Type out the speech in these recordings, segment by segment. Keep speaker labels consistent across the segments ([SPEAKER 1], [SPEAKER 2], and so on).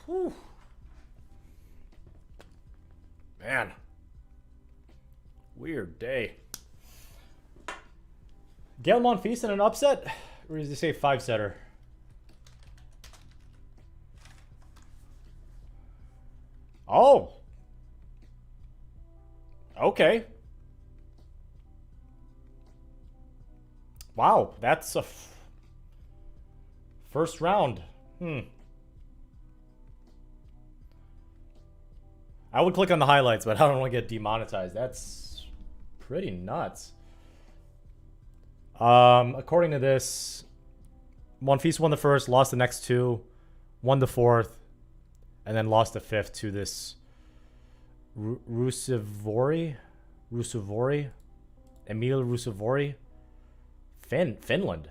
[SPEAKER 1] Whew. Man. Weird day. Gail Monfils in an upset? Or does he say 5-setter? Oh. Okay. Wow, that's a first round. I would click on the highlights, but I don't want to get demonetized. That's pretty nuts. According to this, Monfils won the first, lost the next two, won the fourth, and then lost the fifth to this Rusevori, Emil Rusevori, Finland.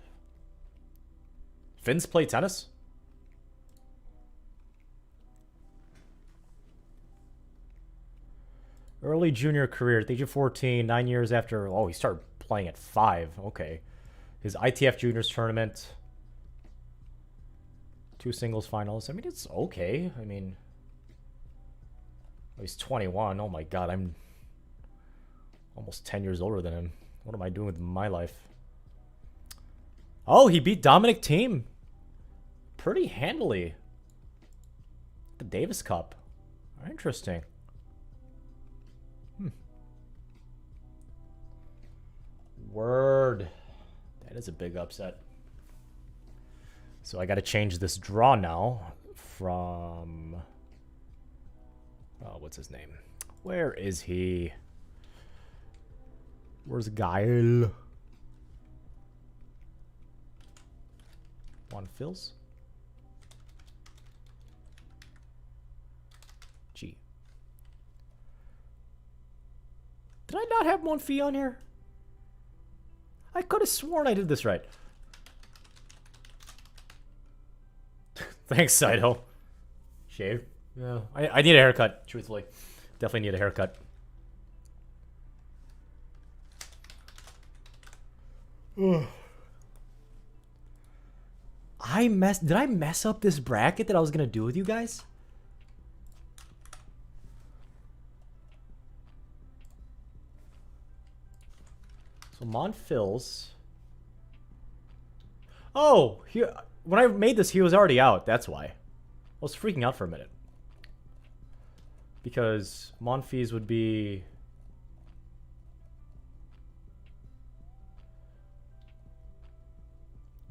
[SPEAKER 1] Finns play tennis? Early junior career at the age of 14, 9 years after. Oh, he started playing at 5. Okay. His ITF Juniors tournament. 2 singles finals. I mean, it's okay. I mean, he's 21. Oh my god, I'm almost 10 years older than him. What am I doing with my life? Oh, he beat Dominic Thiem pretty handily. The Davis Cup. Interesting. Word. That is a big upset. So I got to change this draw now from... Oh, what's his name? Where is he? Where's Gael? Monfils? Gee. Did I not have Monfils on here? I could have sworn I did this right. Thanks, Saito. Shave? Yeah. I need a haircut, truthfully. Definitely need a haircut. Did I mess up this bracket that I was gonna do with you guys? So Monfils. Oh, when I made this, he was already out. That's why. I was freaking out for a minute. Because Monfils would be...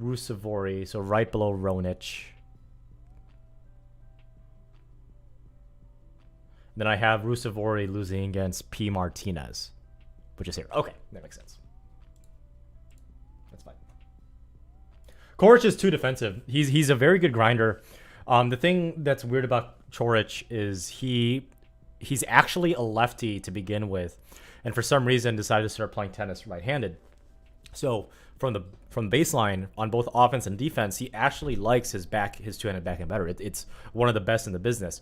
[SPEAKER 1] Rusevori, so right below Ronich. Then I have Rusevori losing against P. Martinez, which is here. Okay, that makes sense. That's fine. Coric is too defensive. He's a very good grinder. The thing that's weird about Coric is he's actually a lefty to begin with, and for some reason decided to start playing tennis right-handed. So from the baseline on both offense and defense, he actually likes his two-handed backhand better. It's one of the best in the business.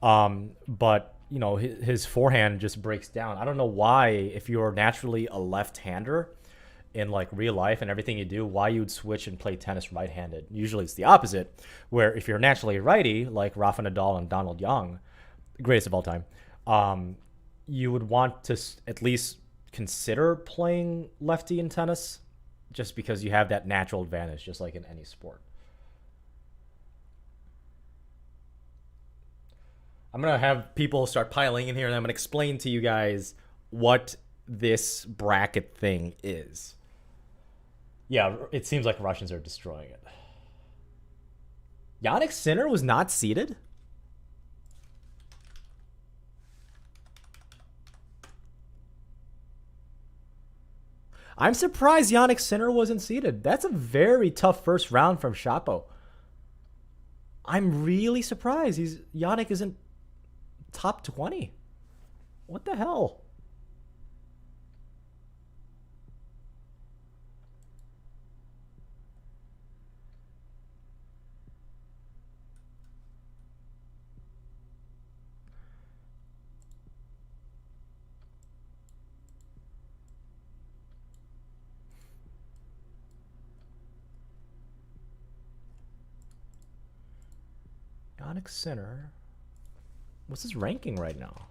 [SPEAKER 1] But you know, his forehand just breaks down. I don't know why, if you're naturally a left-hander in like real life and everything you do, why you'd switch and play tennis right-handed. Usually it's the opposite, where if you're naturally a righty, like Rafa Nadal and Donald Young, the greatest of all time, you would want to at least consider playing lefty in tennis, just because you have that natural advantage, just like in any sport. I'm going to have people start piling in here, and I'm going to explain to you guys what this bracket thing is. Yeah, it seems like Russians are destroying it. Yannick Sinner was not seeded? I'm surprised Yannick Sinner wasn't seeded. That's a very tough first round from Chapo. I'm really surprised Yannick isn't top 20. What the hell? Yannick Sinner. What's his ranking right now?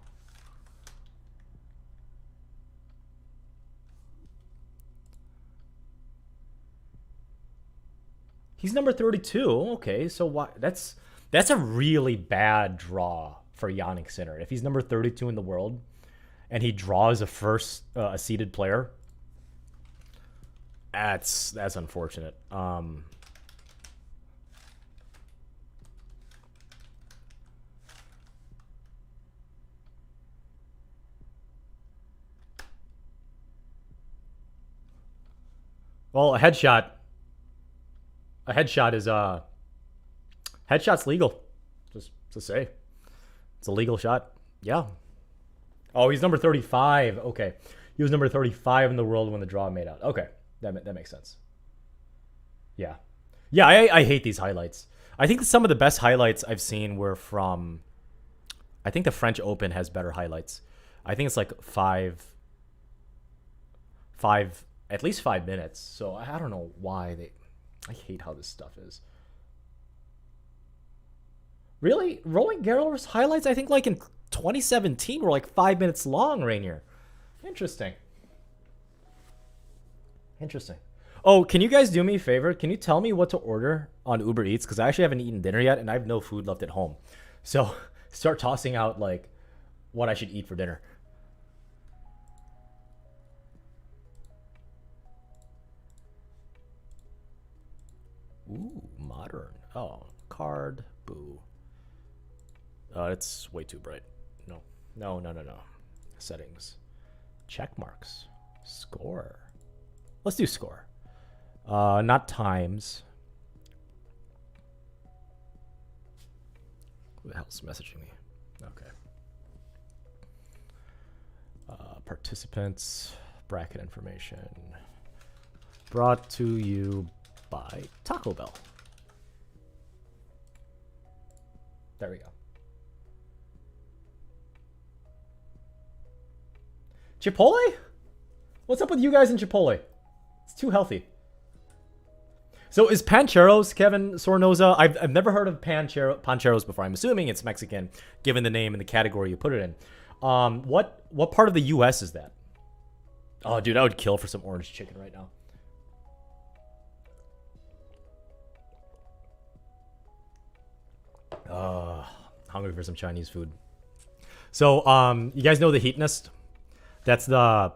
[SPEAKER 1] He's number 32. Okay, so why? That's a really bad draw for Yannick Sinner. If he's number 32 in the world, and he draws a seeded player, that's unfortunate. Well, a headshot is headshot's legal. Just to say, it's a legal shot. Yeah. Oh, he's number 35. Okay, he was number 35 in the world when the draw made out. Okay, that makes sense. Yeah, yeah. I hate these highlights. I think some of the best highlights I've seen were from. I think the French Open has better highlights. I think it's like at least 5 minutes. So I don't know why they. I hate how this stuff is. Really? Roland Garros highlights, I think like in 2017 were like 5 minutes long, Rainier. Interesting. Interesting. Oh, can you guys do me a favor? Can you tell me what to order on Uber Eats? Because I actually haven't eaten dinner yet and I have no food left at home. So start tossing out like what I should eat for dinner. Ooh, modern. Oh, card. Boo. It's way too bright. No. Settings. Check marks. Score. Let's do score. Not times. Who the hell's messaging me? Okay. Participants. Bracket information. Brought to you by Taco Bell. There we go. Chipotle? What's up with you guys in Chipotle? It's too healthy. So is Pancheros, Kevin Sornoza? I've never heard of Pancheros before. I'm assuming it's Mexican, given the name and the category you put it in. What part of the U.S. is that? Oh, dude, I would kill for some orange chicken right now. Hungry for some Chinese food. So, you guys know the Heat Nest? That's the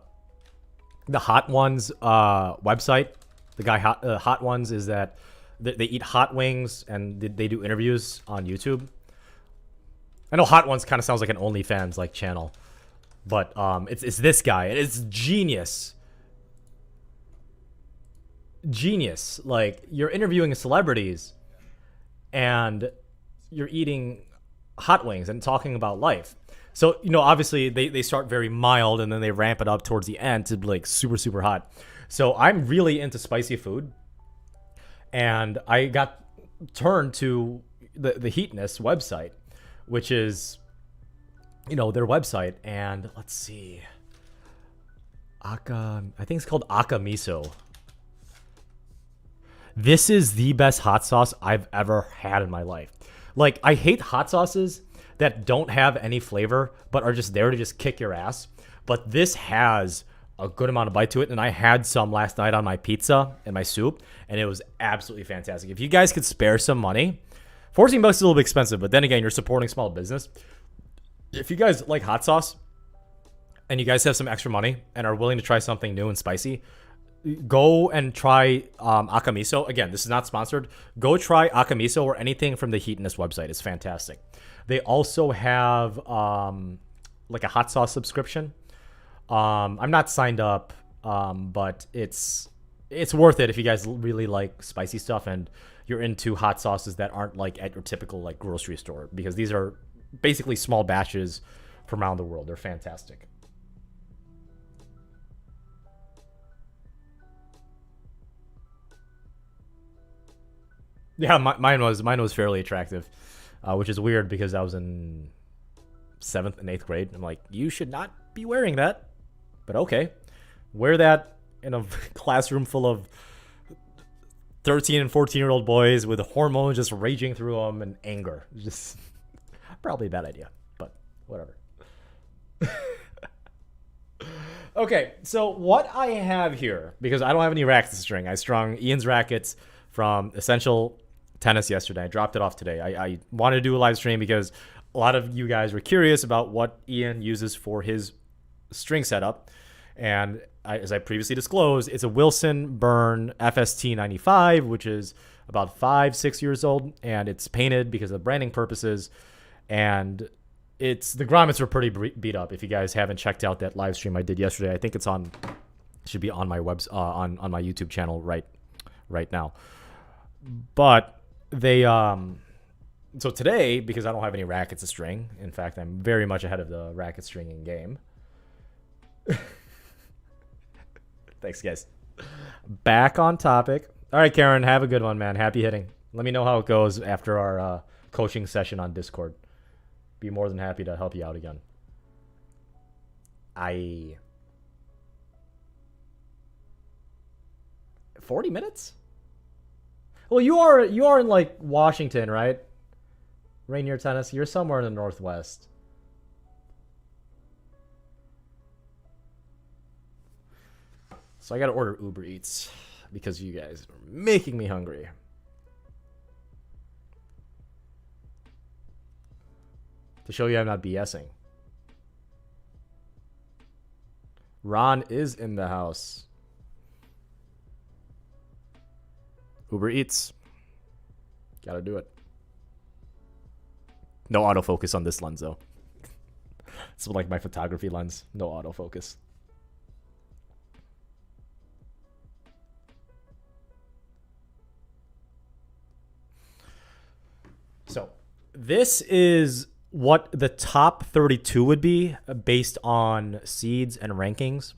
[SPEAKER 1] Hot Ones website. The guy Hot Ones is that they eat hot wings and they do interviews on YouTube. I know Hot Ones kind of sounds like an OnlyFans like channel, but it's this guy. It's genius. Genius. Like, you're interviewing celebrities and you're eating hot wings and talking about life. So, you know, obviously they start very mild and then they ramp it up towards the end to like super, super hot. So I'm really into spicy food. And I got turned to the Heatness website, which is, you know, their website. And let's see. I think it's called Aka Miso. This is the best hot sauce I've ever had in my life. Like, I hate hot sauces that don't have any flavor, but are just there to just kick your ass. But this has a good amount of bite to it. And I had some last night on my pizza and my soup, and it was absolutely fantastic. If you guys could spare some money, $14 is a little bit expensive, but then again, you're supporting small business. If you guys like hot sauce and you guys have some extra money and are willing to try something new and spicy, go and try Akamiso. Again, this is not sponsored. Go try Akamiso or anything from the Heatness website. It's fantastic. They also have like a hot sauce subscription. I'm not signed up, but it's worth it if you guys really like spicy stuff and you're into hot sauces that aren't like at your typical like grocery store, because these are basically small batches from around the world. They're fantastic. Yeah, mine was fairly attractive, which is weird because I was in 7th and 8th grade. I'm like, you should not be wearing that, but okay, wear that in a classroom full of 13 and 14-year-old boys with hormones just raging through them and anger. Just probably a bad idea, but whatever. Okay, so what I have here, because I don't have any rackets to string, I strung Ian's rackets from Essential Tennis yesterday. I dropped it off today. I wanted to do a live stream because a lot of you guys were curious about what Ian uses for his string setup. And as I previously disclosed, it's a Wilson Burn FST 95, which is about 5-6 years old, and it's painted because of branding purposes. And the grommets are pretty beat up. If you guys haven't checked out that live stream I did yesterday, I think it's should be on my on my YouTube channel right now. But they so today, because I don't have any rackets to string, in fact, I'm very much ahead of the racket stringing game. Thanks, guys. Back on topic. All right, Karen, have a good one, man. Happy hitting. Let me know how it goes after our coaching session on Discord. Be more than happy to help you out again. 40 minutes? Well, you are in like Washington, right? Rainier, Tennessee. You're somewhere in the Northwest. So I gotta order Uber Eats because you guys are making me hungry. To show you I'm not BSing. Ron is in the house. Uber Eats. Gotta do it. No autofocus on this lens, though. It's like my photography lens. No autofocus. So, this is what the top 32 would be based on seeds and rankings.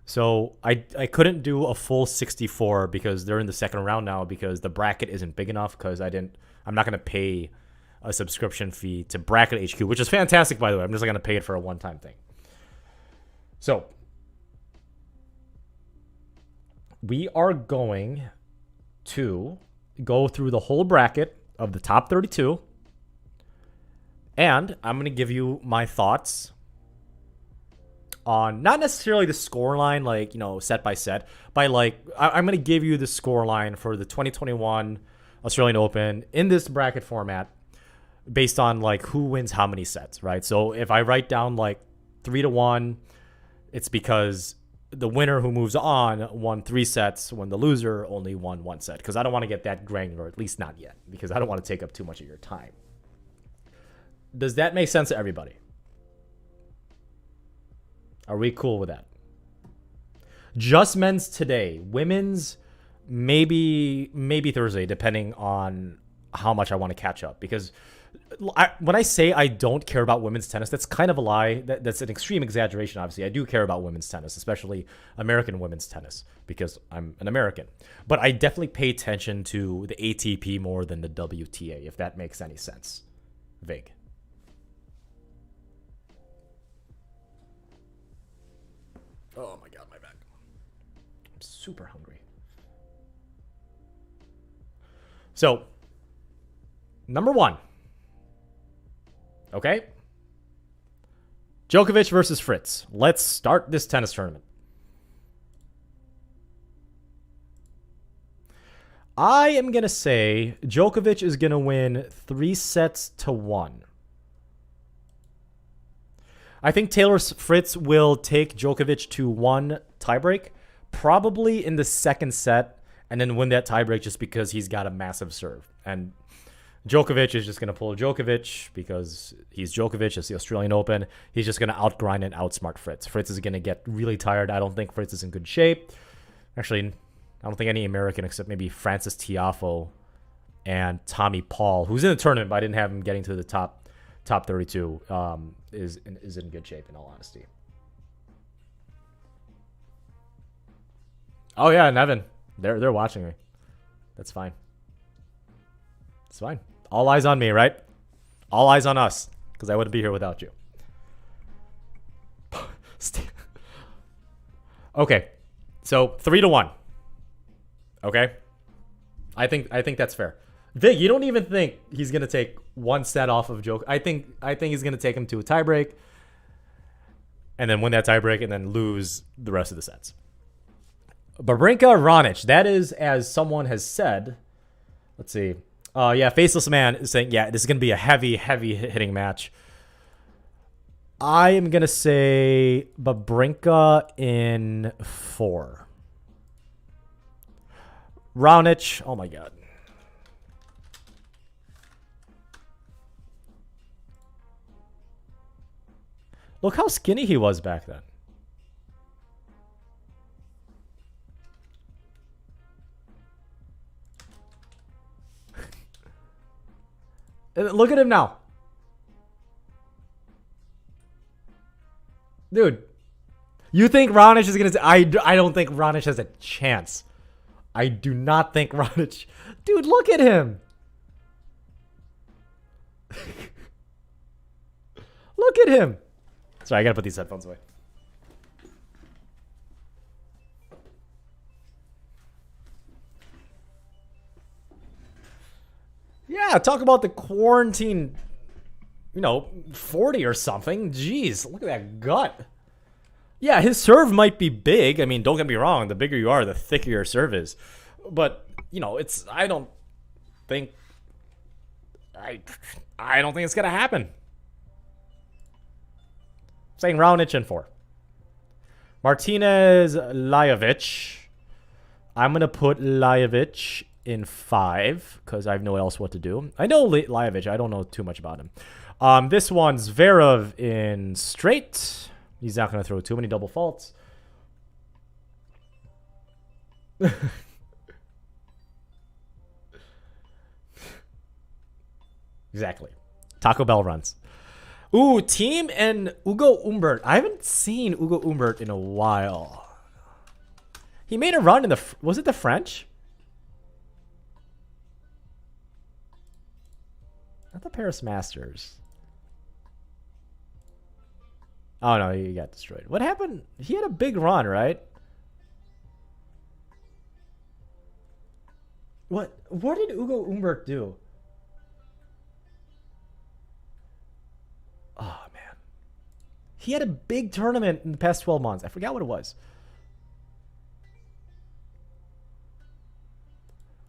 [SPEAKER 1] So I couldn't do a full 64 because they're in the second round now because the bracket isn't big enough because I'm not going to pay a subscription fee to Bracket HQ, which is fantastic, by the way. I'm just going to pay it for a one-time thing. So we are going to go through the whole bracket of the top 32. And I'm going to give you my thoughts on not necessarily the score line, like, set by set, but I'm going to give you the score line for the 2021 Australian Open in this bracket format based on like who wins how many sets, right? So if I write down like 3-1, it's because the winner who moves on won 3 sets when the loser only won 1 set. Because I don't want to get that granular, at least not yet, because I don't want to take up too much of your time. Does that make sense to everybody? Are we cool with that? Just men's today. Women's maybe Thursday, depending on how much I want to catch up. Because when I say I don't care about women's tennis, that's kind of a lie. That's an extreme exaggeration, obviously. I do care about women's tennis, especially American women's tennis, because I'm an American. But I definitely pay attention to the ATP more than the WTA, if that makes any sense. Vague. Oh my God, my back. I'm super hungry. So, number 1. Okay? Djokovic versus Fritz. Let's start this tennis tournament. I am going to say Djokovic is going to win 3-1. I think Taylor Fritz will take Djokovic to 1 tiebreak, probably in the second set, and then win that tiebreak just because he's got a massive serve. And Djokovic is just going to pull Djokovic because he's Djokovic. It's the Australian Open. He's just going to outgrind and outsmart Fritz. Fritz is going to get really tired. I don't think Fritz is in good shape. Actually, I don't think any American except maybe Francis Tiafoe and Tommy Paul, who's in the tournament, but I didn't have him getting to the top 32, is in good shape, in all honesty. Oh yeah, Nevin, they're watching me. That's fine. It's fine. All eyes on me, right? All eyes on us, because I wouldn't be here without you. Okay, so 3-1. Okay, I think that's fair. Vic, you don't even think he's gonna take one set off of Joker. I think he's gonna take him to a tiebreak, and then win that tiebreak, and then lose the rest of the sets. Babrinka Ronic. That is, as someone has said. Let's see. Yeah, Faceless Man is saying, yeah, this is gonna be a heavy hitting match. I am gonna say Babrinka in 4. Raonic. Oh my god. Look how skinny he was back then. Look at him now. Dude. You think Raonic is going to... I don't think Raonic has a chance. I do not think Raonic... Dude, look at him. Look at him. Sorry, I got to put these headphones away. Yeah, talk about the quarantine, 40 or something. Jeez, look at that gut. Yeah, his serve might be big. I mean, don't get me wrong. The bigger you are, the thicker your serve is. But, I don't think it's going to happen. Saying Raonic in 4. Martinez Lajovic. I'm going to put Lajovic in 5 because I have no else what to do. I know Lajovic. I don't know too much about him. This one's Zverev in straight. He's not going to throw too many double faults. Exactly. Taco Bell runs. Ooh, Team and Ugo Humbert. I haven't seen Ugo Humbert in a while. He made a run in the... Was it the French? Not the Paris Masters. Oh, no, he got destroyed. What happened? He had a big run, right? What did Ugo Humbert do? Oh, man. He had a big tournament in the past 12 months. I forgot what it was.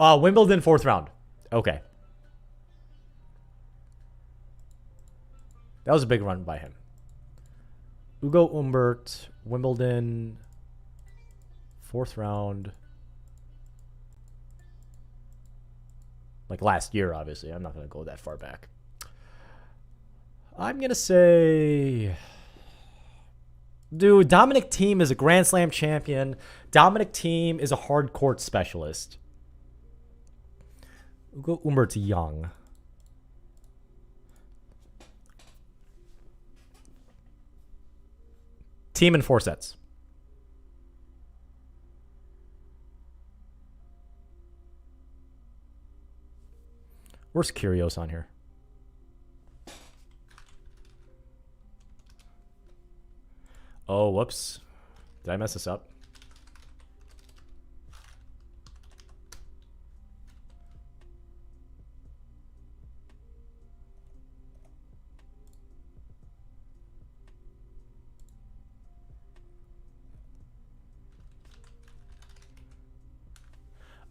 [SPEAKER 1] Wimbledon 4th round. Okay. That was a big run by him. Ugo Humbert, Wimbledon, 4th round. Like last year, obviously. I'm not going to go that far back. I'm going to say... Dude, Dominic Thiem is a Grand Slam champion. Dominic Thiem is a hard court specialist. Ugo Humbert's young. Thiem in 4 sets. Where's Kyrgios on here? Oh, whoops. Did I mess this up?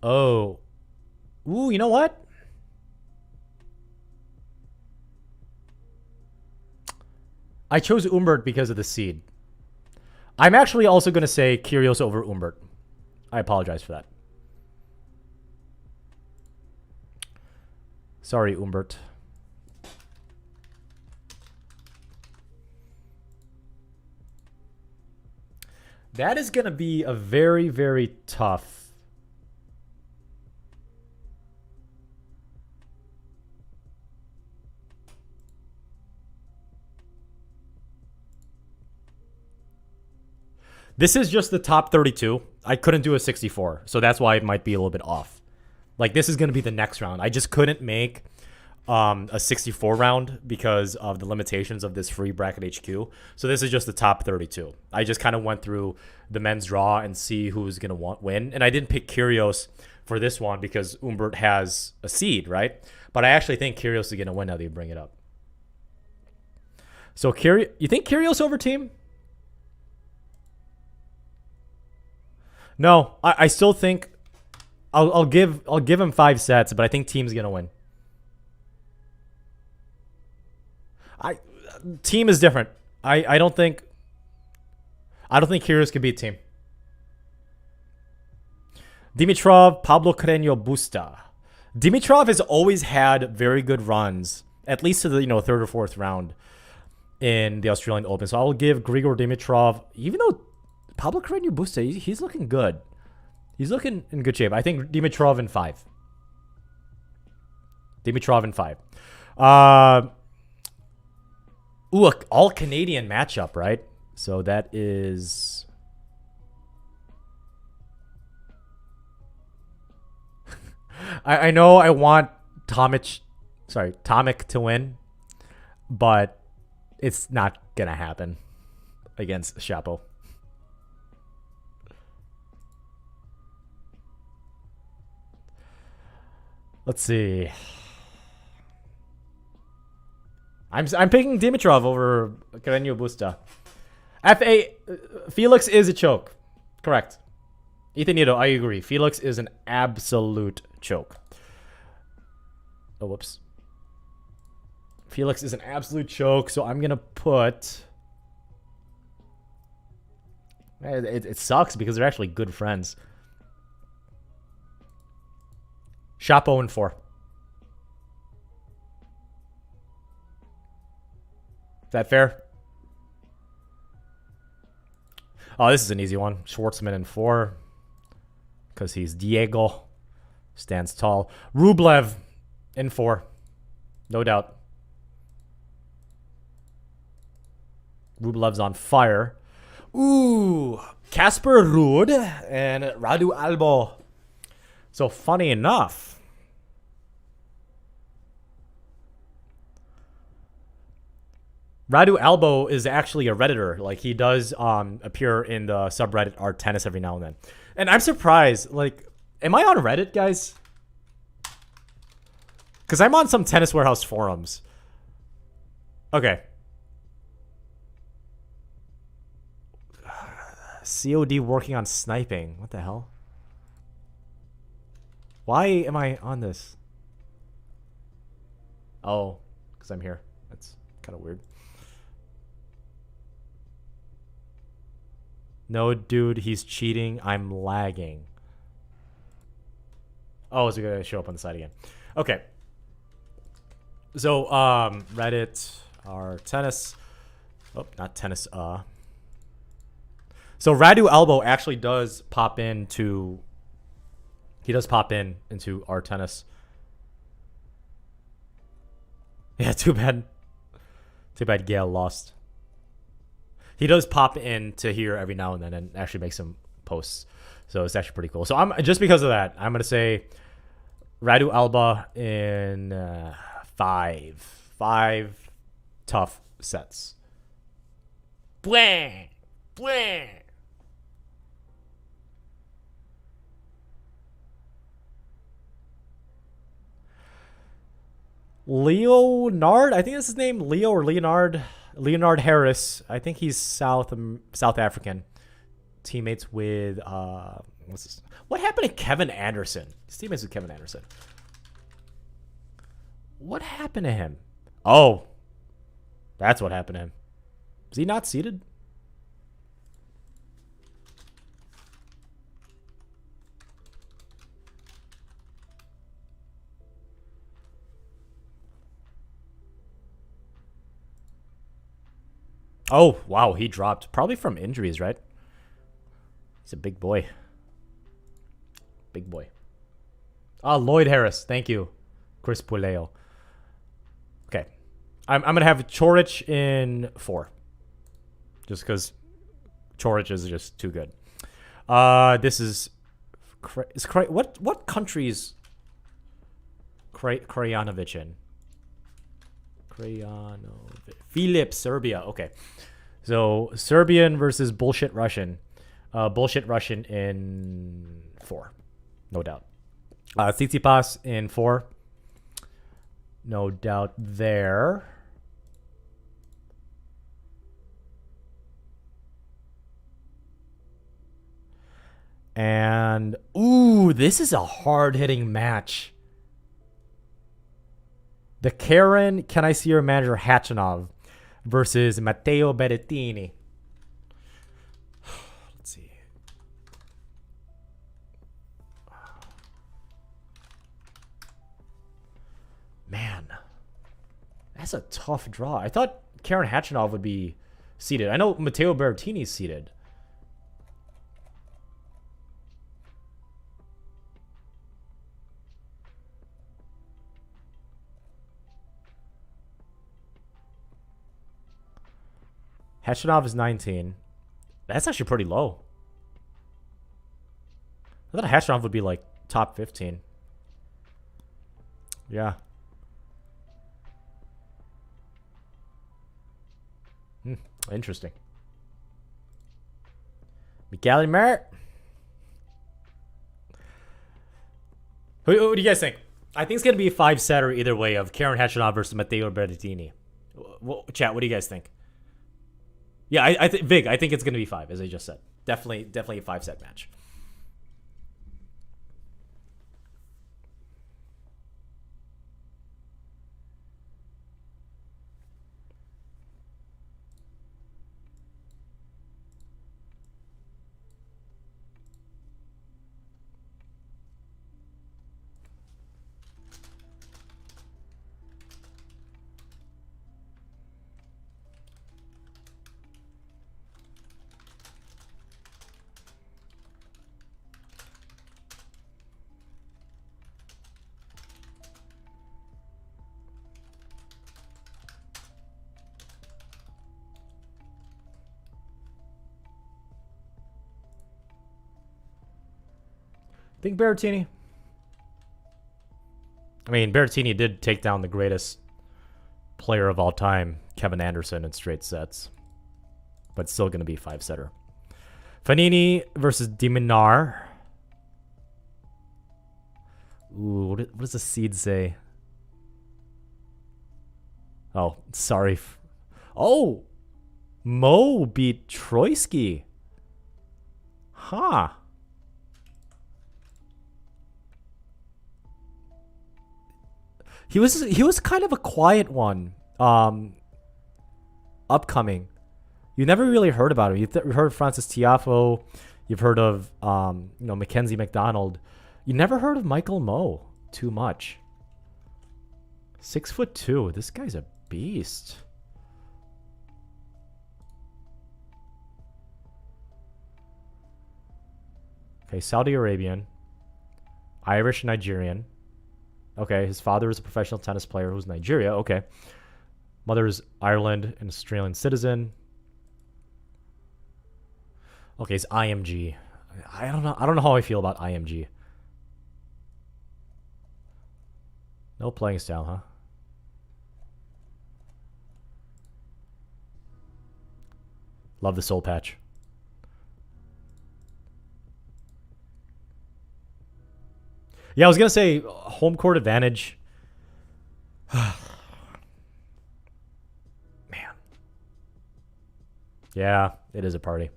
[SPEAKER 1] Oh. Ooh, you know what? I chose Humbert because of the seed. I'm actually also going to say Kyrgios over Humbert. I apologize for that. Sorry, Humbert. That is going to be a very, very tough... This is just the top 32. I couldn't do a 64, so that's why it might be a little bit off. Like, this is going to be the next round. I just couldn't make a 64 round because of the limitations of this free bracket HQ. So this is just the top 32. I just kind of went through the men's draw and see who's going to win. And I didn't pick Kyrgios for this one because Humbert has a seed, right? But I actually think Kyrgios is going to win now that you bring it up. So you think Kyrgios over Team? No, I still think I'll give him 5 sets, but I think Team's going to win. Team is different. I don't think Kyrgios can beat Team. Dimitrov, Pablo Carreño Busta. Dimitrov has always had very good runs, at least to the third or fourth round in the Australian Open. So I'll give Grigor Dimitrov, even though Pablo Carreño Busta, he's looking good. He's looking in good shape. I think Dimitrov in 5. Dimitrov in 5. Ooh, all Canadian matchup, right? So that is. I know I want Tomic to win, but it's not gonna happen against Shapo. Let's see. I'm picking Dimitrov over Carreño Busta. Felix is a choke. Correct. Ethanito, I agree. Felix is an absolute choke. Oh, whoops. Felix is an absolute choke, so I'm going to put... It sucks because they're actually good friends. Shapo in 4. Is that fair? Oh, this is an easy one. Schwartzman in 4. Because he's Diego. Stands tall. Rublev in 4. No doubt. Rublev's on fire. Ooh. Casper Ruud and Radu Albo. So funny enough, Radu Albo is actually a Redditor. Like, he does appear in the subreddit Art Tennis every now and then. And I'm surprised. Like, am I on Reddit, guys? Because I'm on some Tennis Warehouse forums. Okay. COD working on sniping. What the hell? Why am I on this? Oh, because I'm here. That's kind of weird. No, dude, he's cheating. I'm lagging. Oh, is it going to show up on the side again? Okay. So, Reddit, our tennis. Oh, not tennis. So Radu Albo actually does pop into... He does pop into our tennis. Yeah, too bad. Too bad Gail lost. He does pop into here every now and then and actually make some posts. So it's actually pretty cool. So I'm just because of that, I'm gonna say Radu Alba in 5. 5 tough sets. Blah! Blah! Leonard, I think that's his name. Leo or Leonard. Leonard Harris. I think he's South African. Teammates with what's this? What happened to Kevin Anderson? His teammates with Kevin Anderson. What happened to him? Oh, that's what happened to him. Is he not seated? Oh, wow, he dropped. Probably from injuries, right? He's a big boy. Big boy. Ah, Lloyd Harris. Thank you, Chris Puleo. Okay. I'm going to have Chorich in 4. Just because Chorich is just too good. This is what country is Krajanovic in? Philip, Serbia. Okay. So Serbian versus bullshit Russian. Bullshit Russian in 4. No doubt. Tsitsipas in 4. No doubt there. And, ooh, this is a hard-hitting match. The Karen, can I see your manager, Hachanov, versus Matteo Berrettini. Let's see. Man, that's a tough draw. I thought Karen Hachanov would be seated. I know Matteo Berrettini's seated. Hachanov is 19. That's actually pretty low. I thought Hachanov would be like top 15. Yeah. Interesting. Mikael Mert. Who do you guys think? I think it's going to be a 5-setter either way of Karen Hachanov versus Matteo Berrettini. Chat, what do you guys think? Yeah, I think Vig, I think it's going to be 5, as I just said. Definitely a 5-set match. Think Berrettini. I mean, Berrettini did take down the greatest player of all time, Kevin Anderson, in straight sets. But still going to be 5-setter. Fanini versus Diminar. Ooh, what does the seed say? Oh, sorry. Oh! Mo beat Troitsky. Huh. He was kind of a quiet one. Upcoming. You never really heard about him. You've heard of Francis Tiafoe. You've heard of Mackenzie McDonald. You never heard of Michael Mo too much. 6'2". This guy's a beast. Okay, Saudi Arabian. Irish, Nigerian. Okay, his father is a professional tennis player who's Nigeria. Okay. Mother's Ireland, an Australian citizen. Okay, it's IMG. I don't know how I feel about IMG. No playing style, huh? Love the soul patch. Yeah, I was going to say home court advantage. Man. Yeah, it is a party.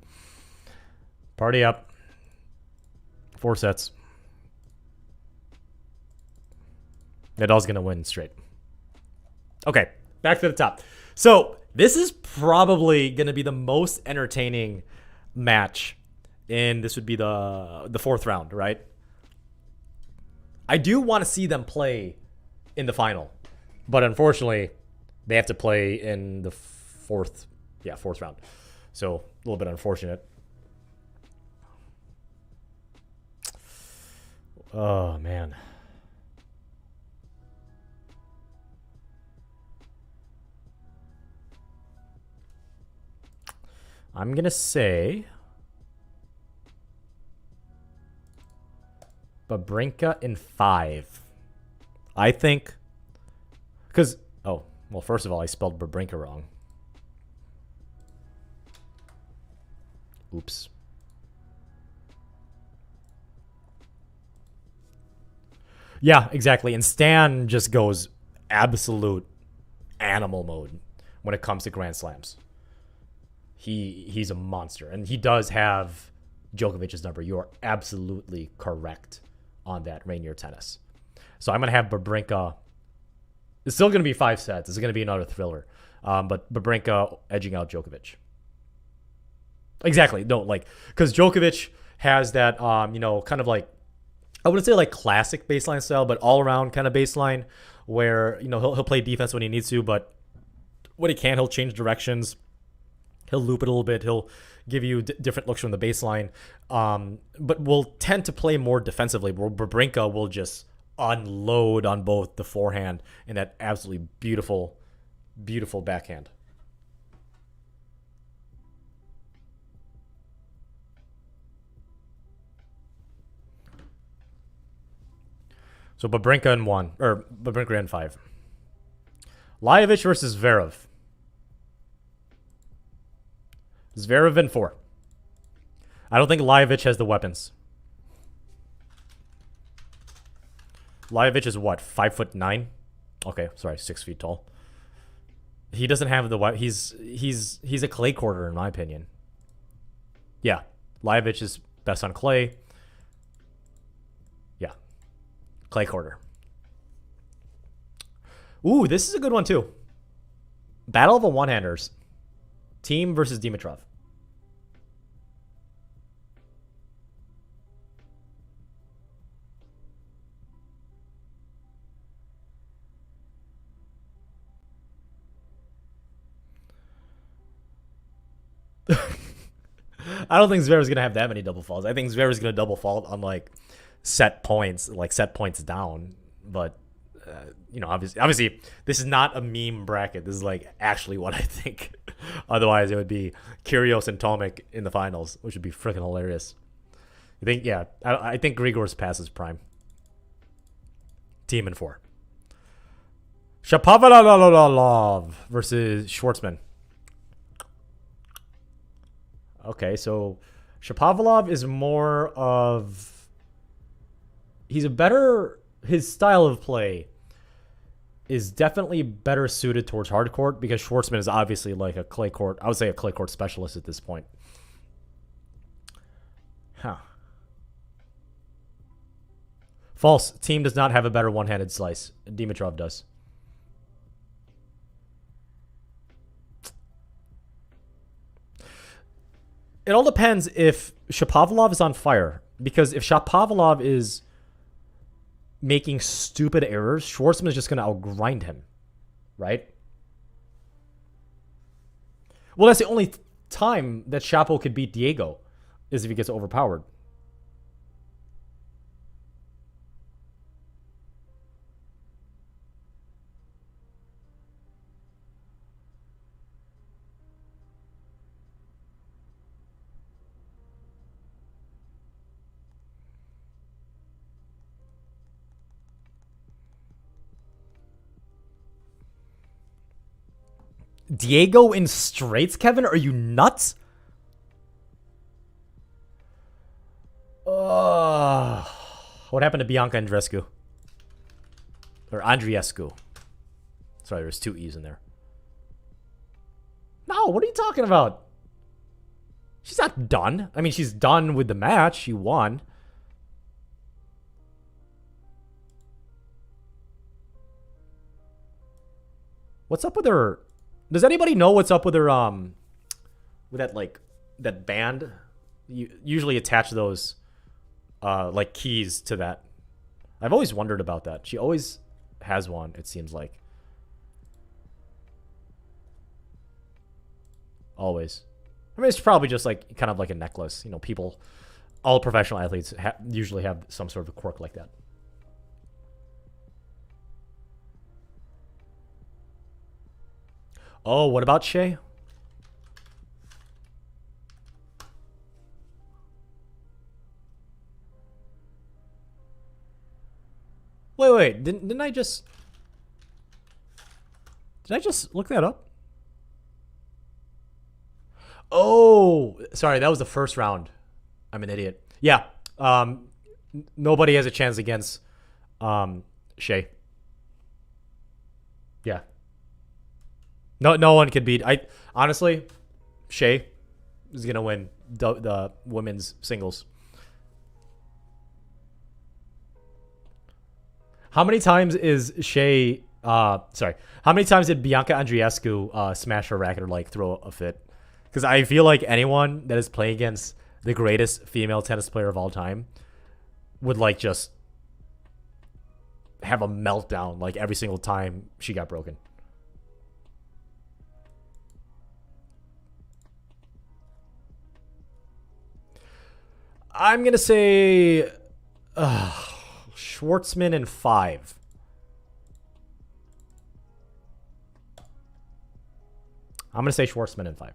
[SPEAKER 1] Party up. 4 sets. Nadal's going to win straight. Okay, back to the top. So, this is probably going to be the most entertaining match. And this would be the 4th round, right? I do want to see them play in the final. But unfortunately, they have to play in the 4th round. So, a little bit unfortunate. Oh, man. I'm going to say Babrinka in 5. I think, because, Well, first of all, I spelled Babrinka wrong. Oops. Yeah, exactly. And Stan just goes absolute animal mode when it comes to Grand Slams. He's a monster, and he does have Djokovic's number. You are absolutely correct on that, Rainier Tennis. So I'm gonna have Babrinka. It's still gonna be 5 sets. It's gonna be another thriller, but Babrinka edging out Djokovic. Exactly. No, like because Djokovic has that, kind of like I wouldn't say like classic baseline style, but all around kind of baseline where he'll play defense when he needs to, but when he can, he'll change directions. He'll loop it a little bit. He'll give you different looks from the baseline, but will tend to play more defensively. Where Babrinka will just unload on both the forehand and that absolutely beautiful, beautiful backhand. So Babrinka in 1, or Babrinka in 5. Lajovic versus Zverev. Zverev in 4. I don't think Lajovic has the weapons. Lajovic is what, 5'9"? Okay, sorry, 6 feet tall. He doesn't have the he's a clay courter in my opinion. Yeah, Lajovic is best on clay. Yeah, clay courter. Ooh, this is a good one too. Battle of the one-handers. Team versus Dimitrov. I don't think Zverev's gonna have that many double faults. I think Zverev's gonna double fault on like set points down. But obviously, this is not a meme bracket. This is like actually what I think. Otherwise, it would be Kyrgios and Tomic in the finals, which would be freaking hilarious. I think, yeah, I think Grigor's past his prime. Team in 4. Shapovalov versus Schwartzman. Okay, so Shapovalov is more of... His style of play is definitely better suited towards hard court because Schwartzman is obviously like a clay court. I would say a clay court specialist at this point. Huh. False. Team does not have a better one-handed slice. Dimitrov does. It all depends if Shapovalov is on fire. Because if Shapovalov is making stupid errors, Schwartzman is just going to outgrind him. Right? Well, that's the only time that Shapo could beat Diego is if he gets overpowered. Diego in straights, Kevin? Are you nuts? What happened to Bianca Andreescu? Or Andreescu. Sorry, there's 2 E's in there. No, what are you talking about? She's not done. I mean, she's done with the match. She won. What's up with her? Does anybody know what's up with her, with that, like, that band? You usually attach those, like, keys to that. I've always wondered about that. She always has one, it seems like. Always. I mean, it's probably just, like, kind of like a necklace. You know, people, all professional athletes usually have some sort of a quirk like that. Oh, what about Shea? Wait. Didn't I just... Did I just look that up? Oh, sorry, that was the first round. I'm an idiot. Yeah. Nobody has a chance against Shea. Yeah. No one could beat. I honestly, Shea is gonna win the women's singles. How many times is Shea? Sorry. How many times did Bianca Andreescu smash her racket or like throw a fit? Because I feel like anyone that is playing against the greatest female tennis player of all time would like just have a meltdown like every single time she got broken. I'm gonna say Schwartzman in 5. I'm gonna say Schwartzman in 5.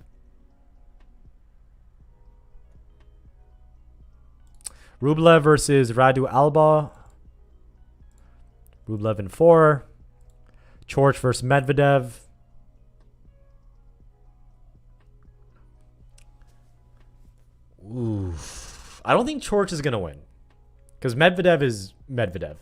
[SPEAKER 1] Rublev versus Radu Alba. Rublev in 4. Coric versus Medvedev. Ooh. I don't think Coric is going to win. Because Medvedev is Medvedev.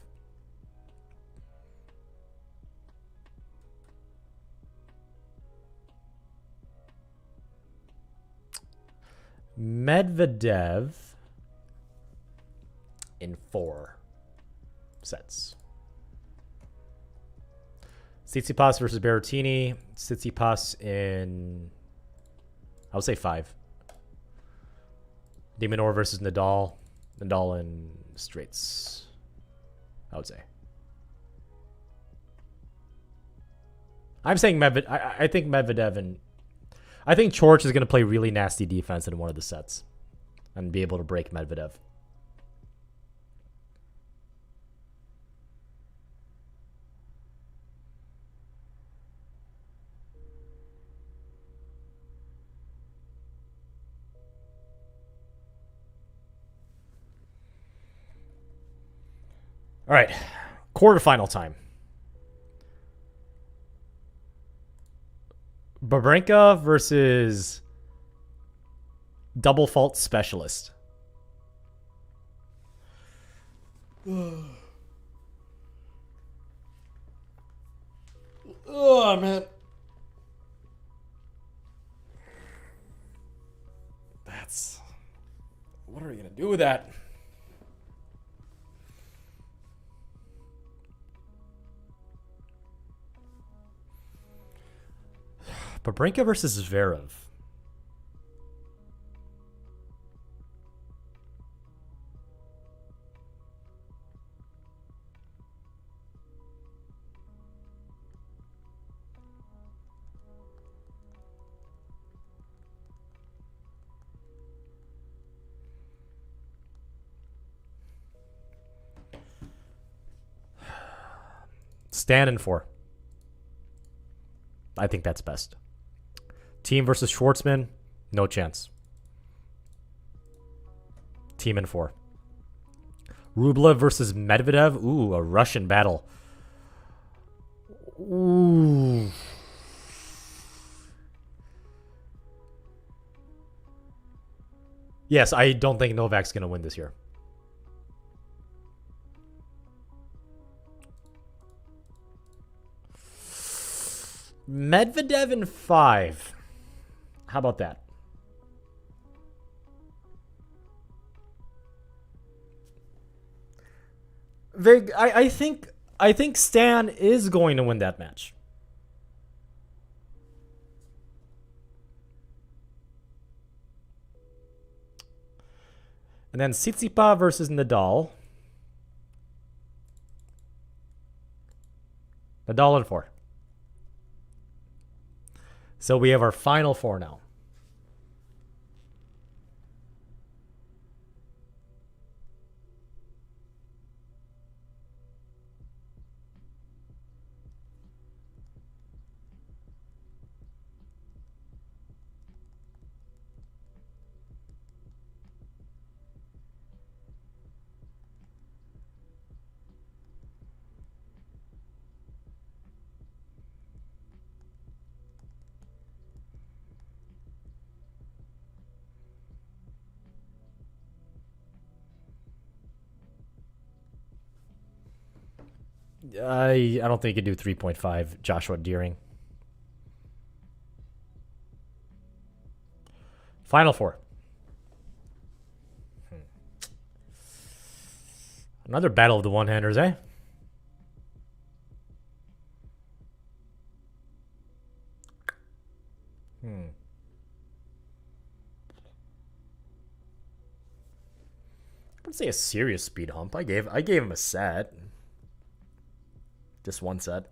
[SPEAKER 1] Medvedev in 4 sets. Tsitsipas versus Berrettini. Tsitsipas in, I would say 5. De Minaur versus Nadal. Nadal in straights, I would say. I'm saying Medvedev. I think Medvedev and I think Coric is going to play really nasty defense in one of the sets and be able to break Medvedev. All right, quarterfinal time. Babrinka versus double fault specialist. Oh, man. That's... What are we going to do with that? Babrinka versus Zverev. Stan in 4. I think that's best. Team versus Schwartzman, no chance. Team in 4. Rublev versus Medvedev. Ooh, a Russian battle. Ooh. Yes, I don't think Novak's going to win this year. Medvedev in 5. How about that? Vig, I think Stan is going to win that match. And then Tsitsipas versus Nadal. Nadal in 4. So we have our final 4 now. I don't think you can do 3.5 Joshua Deering. Final four. Another battle of the one-handers, eh? I'm gonna say a serious speed hump. I gave him a set. Just one set.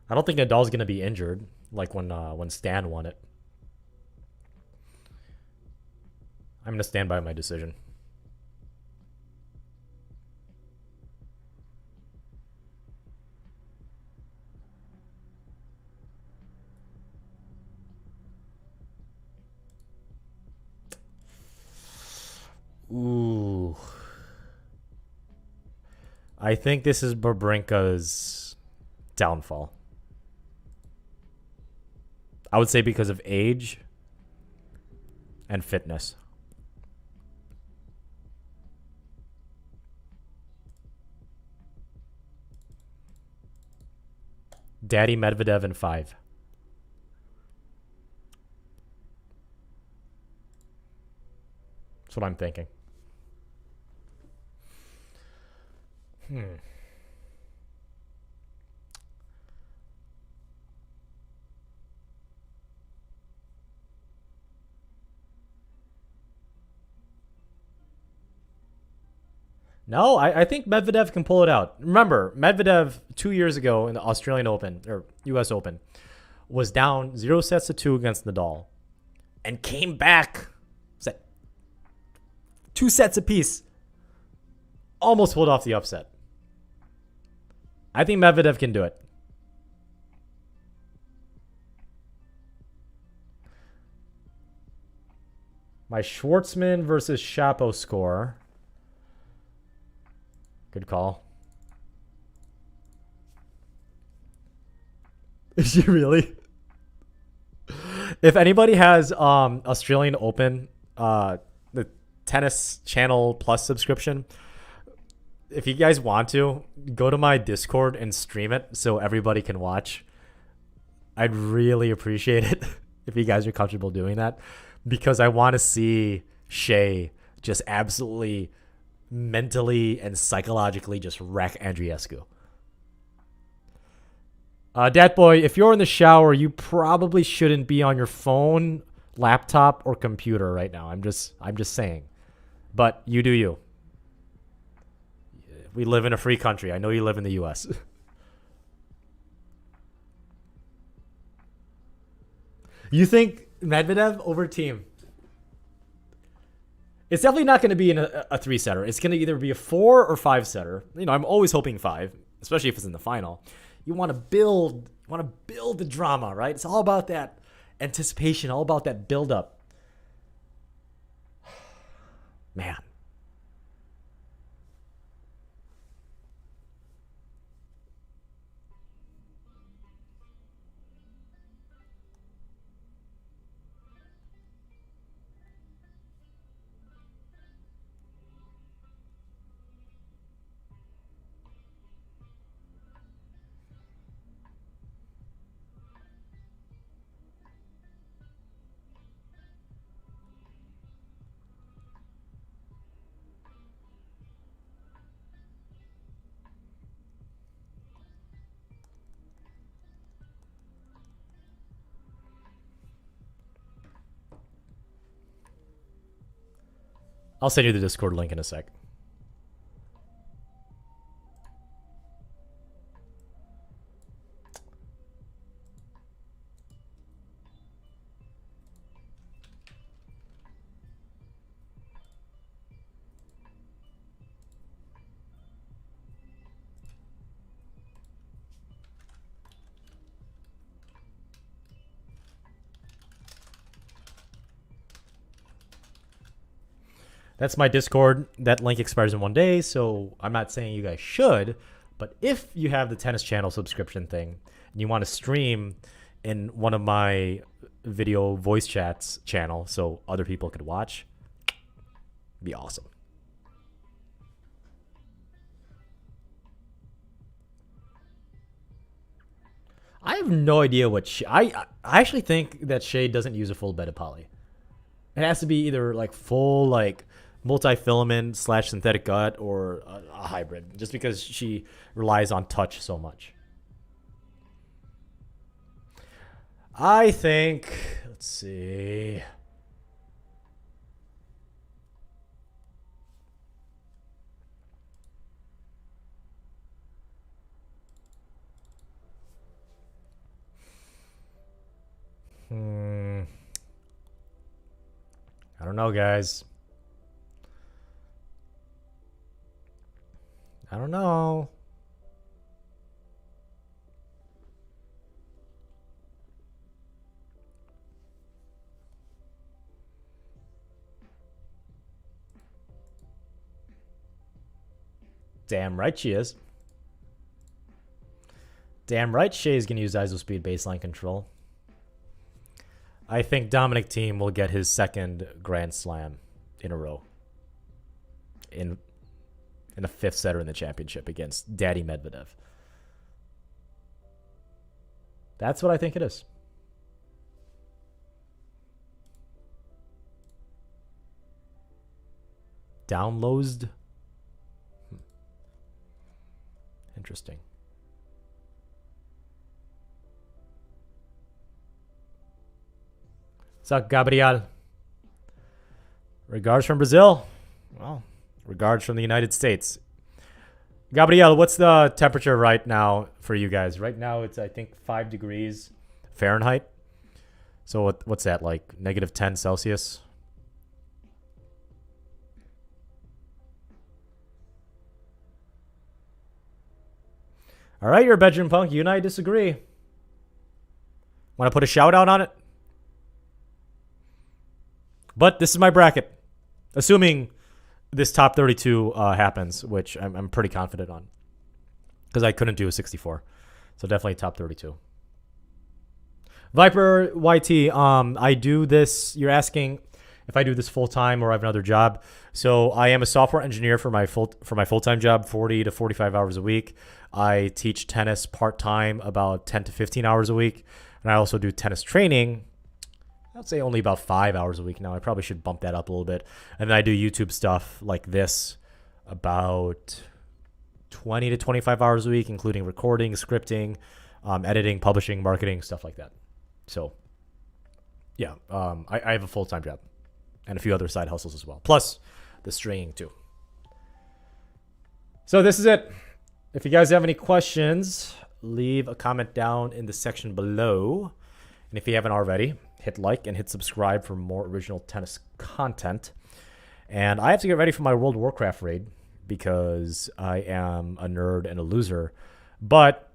[SPEAKER 1] I don't think Nadal's gonna be injured like when Stan won it. I'm gonna stand by my decision. Ooh. I think this is Babrinka's downfall. I would say because of age and fitness. Daddy Medvedev in 5. That's what I'm thinking. No, I think Medvedev can pull it out. Remember, Medvedev 2 years ago in the Australian Open or US Open was down 0-2 against Nadal and came back. Was that 2 sets apiece? Almost pulled off the upset. I think Medvedev can do it. My Schwartzman versus Shapo score. Good call. Is she really? If anybody has Australian Open, the Tennis Channel Plus subscription, if you guys want to, go to my Discord and stream it so everybody can watch. I'd really appreciate it if you guys are comfortable doing that, because I want to see Shea just absolutely mentally and psychologically just wreck Andreescu. Dat boy, if you're in the shower, you probably shouldn't be on your phone, laptop, or computer right now. I'm just saying. But you do you. We live in a free country. I know you live in the US. You think Medvedev over team? It's definitely not going to be in a 3-setter. It's going to either be a 4 or 5-setter. You know, I'm always hoping 5, especially if it's in the final. You want to build the drama, right? It's all about that anticipation, all about that build up. Man. I'll send you the Discord link in a sec. That's my Discord. That link expires in 1 day, so I'm not saying you guys should, but if you have the Tennis Channel subscription thing and you want to stream in one of my video voice chats channel so other people could watch, it'd be awesome. I have no idea what I actually think that Shea doesn't use a full bed of poly. It has to be either like full like multi-filament / synthetic gut or a hybrid, just because she relies on touch so much. I think, let's see. I don't know, guys. I don't know. Damn right she is. Damn right Shay's going to use ISO speed baseline control. I think Dominic Thiem will get his second Grand Slam in a row. In a fifth setter in the championship against Daddy Medvedev. That's what I think it is. Downloads. Interesting. What's up, Gabriel? Regards from Brazil. Well, regards from the United States. Gabriel, what's the temperature right now for you guys? Right now, it's, I think, 5 degrees Fahrenheit. So what's that, like -10 Celsius? All right, you're a bedroom punk. You and I disagree. Want to put a shout out on it? But this is my bracket. Assuming this top 32 happens, which I'm pretty confident on. Because I couldn't do a 64. So definitely top 32. Viper YT, I do this. You're asking if I do this full time or I have another job. So I am a software engineer for my full-time job, 40 to 45 hours a week. I teach tennis part-time, about 10 to 15 hours a week. And I also do tennis training. I'd say only about 5 hours a week now. I probably should bump that up a little bit. And then I do YouTube stuff like this about 20 to 25 hours a week, including recording, scripting, editing, publishing, marketing, stuff like that. So, yeah, I have a full-time job and a few other side hustles as well. Plus the stringing too. So this is it. If you guys have any questions, leave a comment down in the section below. And if you haven't already, hit like and hit subscribe for more original tennis content. And I have to get ready for my World of Warcraft raid because I am a nerd and a loser. But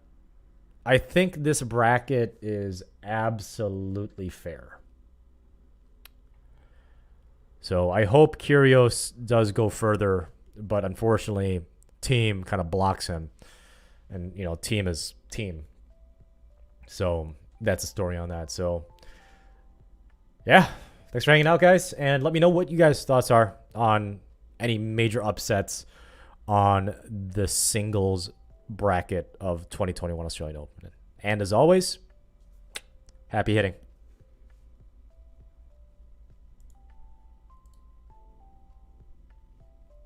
[SPEAKER 1] I think this bracket is absolutely fair. So I hope Kyrgios does go further, but unfortunately, Thiem kind of blocks him. And, you know, Thiem is Thiem. So that's the story on that. So, yeah. Thanks for hanging out, guys. And let me know what you guys' thoughts are on any major upsets on the singles bracket of 2021 Australian Open. And as always, happy hitting.